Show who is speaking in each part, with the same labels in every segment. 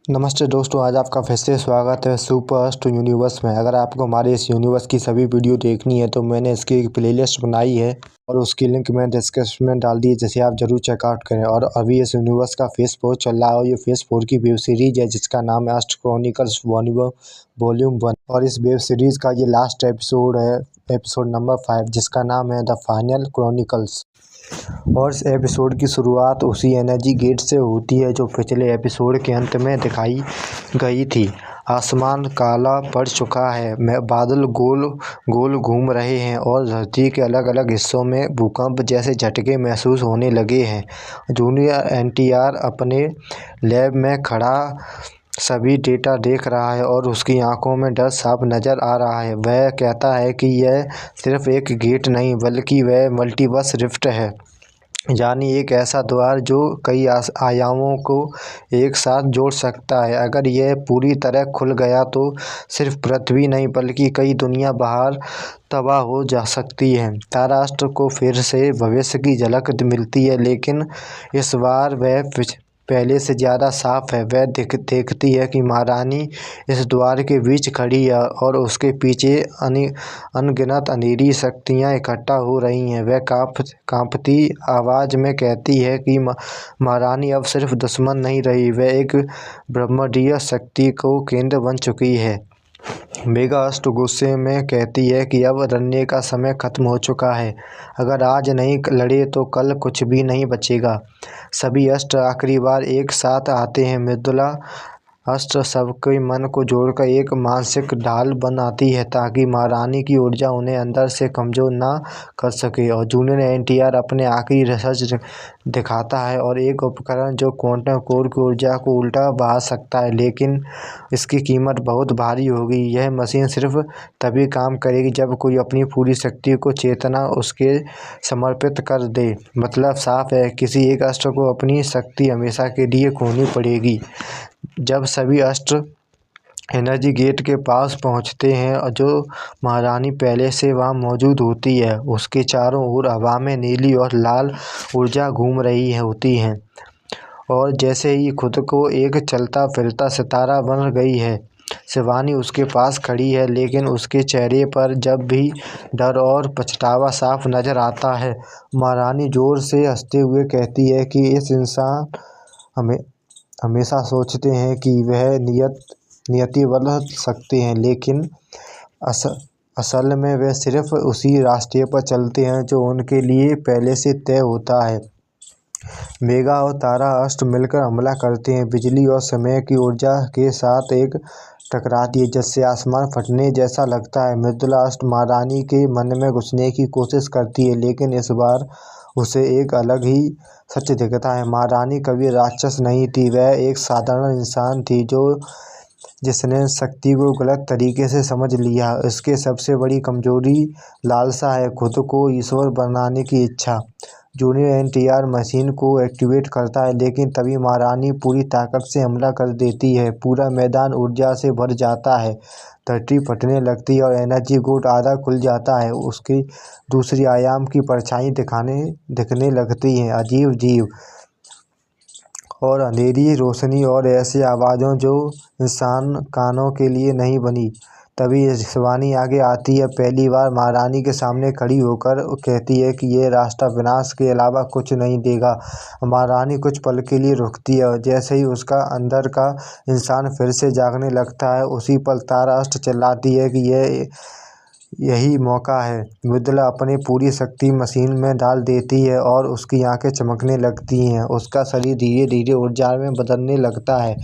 Speaker 1: नमस्ते दोस्तों, आज आपका फिर से स्वागत है सुपर यूनिवर्स में। अगर आपको हमारे इस यूनिवर्स की सभी वीडियो देखनी है तो मैंने इसकी एक प्लेलिस्ट बनाई है और उसकी लिंक मैं डिस्क्रिप्शन में डाल दी है, जिसे आप जरूर चेकआउट करें। और अभी इस यूनिवर्स का फेज 4 चल रहा है और ये फेज 4 की वेब सीरीज है जिसका नाम है अस्ट क्रॉनिकल्स वॉल्यूम 1। और इस वेब सीरीज का ये लास्ट एपिसोड है, एपिसोड नंबर 5, जिसका नाम है द फाइनल क्रॉनिकल्स। और इस एपिसोड की शुरुआत उसी एनर्जी गेट से होती है जो पिछले एपिसोड के अंत में दिखाई गई थी। आसमान काला पड़ चुका है, बादल गोल गोल घूम रहे हैं और धरती के अलग अलग हिस्सों में भूकंप जैसे झटके महसूस होने लगे हैं। जूनियर एनटीआर अपने लैब में खड़ा सभी डेटा देख रहा है और उसकी आंखों में डर साफ नज़र आ रहा है। वह कहता है कि यह सिर्फ एक गेट नहीं बल्कि वह मल्टीवर्स रिफ्ट है, यानी एक ऐसा द्वार जो कई आयामों को एक साथ जोड़ सकता है। अगर यह पूरी तरह खुल गया तो सिर्फ पृथ्वी नहीं बल्कि कई दुनिया बाहर तबाह हो जा सकती है। ताराष्ट्र को फिर से भविष्य की झलक मिलती है, लेकिन इस बार वह पहले से ज़्यादा साफ है। वह देखती है कि महारानी इस द्वार के बीच खड़ी है और उसके पीछे अनगिनत अंधेरी शक्तियाँ इकट्ठा हो रही हैं। वह कांपती आवाज़ में कहती है कि महारानी अब सिर्फ दुश्मन नहीं रही, वह एक ब्रह्मांडीय शक्ति को केंद्र बन चुकी है। मेगा अष्ट गुस्से में कहती है कि अब लड़ने का समय खत्म हो चुका है। अगर आज नहीं लड़े तो कल कुछ भी नहीं बचेगा। सभी अष्ट आखिरी बार एक साथ आते हैं। मृदुला अष्ट सबके मन को जोड़कर एक मानसिक ढाल बनाती है ताकि महारानी की ऊर्जा उन्हें अंदर से कमज़ोर ना कर सके। और जूनियर एनटीआर अपने आखिरी रिसर्च दिखाता है और एक उपकरण जो क्वांटम कोर की ऊर्जा को उल्टा बहा सकता है, लेकिन इसकी कीमत बहुत भारी होगी। यह मशीन सिर्फ तभी काम करेगी जब कोई अपनी पूरी शक्ति को चेतना उसके समर्पित कर दे। मतलब साफ है, किसी एक अष्ट को अपनी शक्ति हमेशा के लिए खोनी पड़ेगी। जब सभी अष्ट एनर्जी गेट के पास पहुंचते हैं और जो महारानी पहले से वहां मौजूद होती है, उसके चारों ओर हवा में नीली और लाल ऊर्जा घूम रही होती है और जैसे ही खुद को एक चलता फिरता सितारा बन गई है। शिवानी उसके पास खड़ी है, लेकिन उसके चेहरे पर जब भी डर और पछतावा साफ नजर आता है। महारानी जोर से हंसते हुए कहती है कि इस इंसान हमेशा सोचते हैं कि वह नियति बदल सकते हैं, लेकिन असल में वे सिर्फ उसी रास्ते पर चलते हैं जो उनके लिए पहले से तय होता है। मेगा और तारा अष्ट मिलकर हमला करते हैं, बिजली और समय की ऊर्जा के साथ एक टकराती है जिससे आसमान फटने जैसा लगता है। मृदुला अष्ट महारानी के मन में घुसने की कोशिश करती है, लेकिन इस बार उसे एक अलग ही सच दिखता है। महारानी कभी राक्षस नहीं थी, वह एक साधारण इंसान थी जिसने शक्ति को गलत तरीके से समझ लिया। इसके सबसे बड़ी कमजोरी लालसा है, खुद को ईश्वर बनाने की इच्छा। जूनियर एनटीआर मशीन को एक्टिवेट करता है, लेकिन तभी महारानी पूरी ताकत से हमला कर देती है। पूरा मैदान ऊर्जा से भर जाता है, धरती फटने लगती है और एनर्जी गेट आधा खुल जाता है। उसकी दूसरी आयाम की परछाई दिखने लगती हैं, अजीब जीव और अंधेरी रोशनी और ऐसी आवाज़ों जो इंसान कानों के लिए नहीं बनी। तभी शिवानी आगे आती है, पहली बार महारानी के सामने खड़ी होकर कहती है कि यह रास्ता विनाश के अलावा कुछ नहीं देगा। महारानी कुछ पल के लिए रुकती है और जैसे ही उसका अंदर का इंसान फिर से जागने लगता है, उसी पल तारा अष्ट चिल्लाती है कि यही मौका है। मृदुला अपनी पूरी शक्ति मशीन में डाल देती है और उसकी आंखें चमकने लगती हैं, उसका शरीर धीरे धीरे ऊर्जा में बदलने लगता है।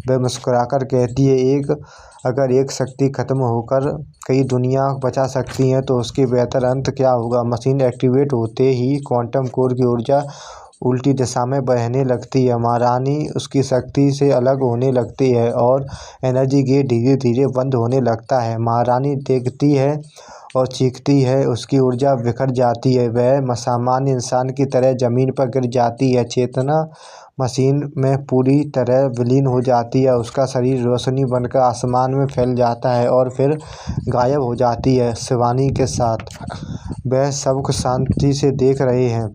Speaker 1: वह मुस्कुराकर कहती है, अगर एक शक्ति खत्म होकर कई दुनिया बचा सकती हैं तो उसके बेहतर अंत क्या होगा। मशीन एक्टिवेट होते ही क्वांटम कोर की ऊर्जा उल्टी दिशा में बहने लगती है। महारानी उसकी शक्ति से अलग होने लगती है और एनर्जी गेट धीरे धीरे बंद होने लगता है। महारानी देखती है और चीखती है, उसकी ऊर्जा बिखर जाती है, वह सामान्य इंसान की तरह जमीन पर गिर जाती है। चेतना मशीन में पूरी तरह विलीन हो जाती है, उसका शरीर रोशनी बनकर आसमान में फैल जाता है और फिर गायब हो जाती है। शिवानी के साथ वह सब कुछ शांति से देख रहे हैं।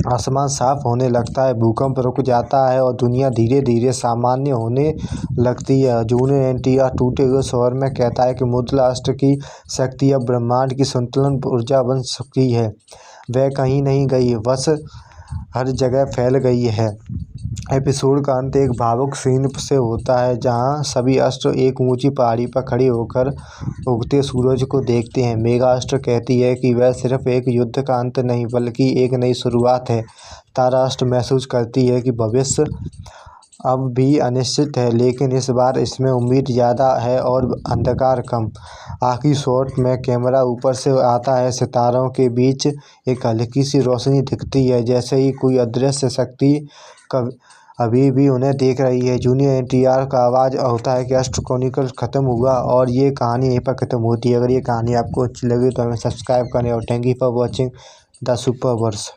Speaker 1: आसमान साफ होने लगता है, भूकंप रुक जाता है और दुनिया धीरे धीरे सामान्य होने लगती है। जूनियर एनटीआर टूटे हुए स्वर में कहता है कि मुद्रा राष्ट्र की शक्ति अब ब्रह्मांड की संतुलन ऊर्जा बन सकती है। वह कहीं नहीं गई, बस हर जगह फैल गई है। एपिसोड का अंत एक भावुक सीन से होता है जहां सभी अस्त्र एक ऊंची पहाड़ी पर खड़े होकर उगते सूरज को देखते हैं। मेगा अस्त्र कहती है कि वह सिर्फ एक युद्ध का अंत नहीं बल्कि एक नई शुरुआत है। तारा अस्त्र महसूस करती है कि भविष्य अब भी अनिश्चित है, लेकिन इस बार इसमें उम्मीद ज़्यादा है और अंधकार कम। आखिरी शॉट में कैमरा ऊपर से आता है, सितारों के बीच एक हल्की सी रोशनी दिखती है, जैसे ही कोई अदृश्य शक्ति अभी भी उन्हें देख रही है। जूनियर एनटीआर का आवाज़ होता है कि अस्त्र क्रॉनिकल्स खत्म हुआ और ये कहानी यहीं पर खत्म होती है। अगर ये कहानी आपको अच्छी लगी तो हमें सब्सक्राइब करें और thank you for watching the सुपरवर्स।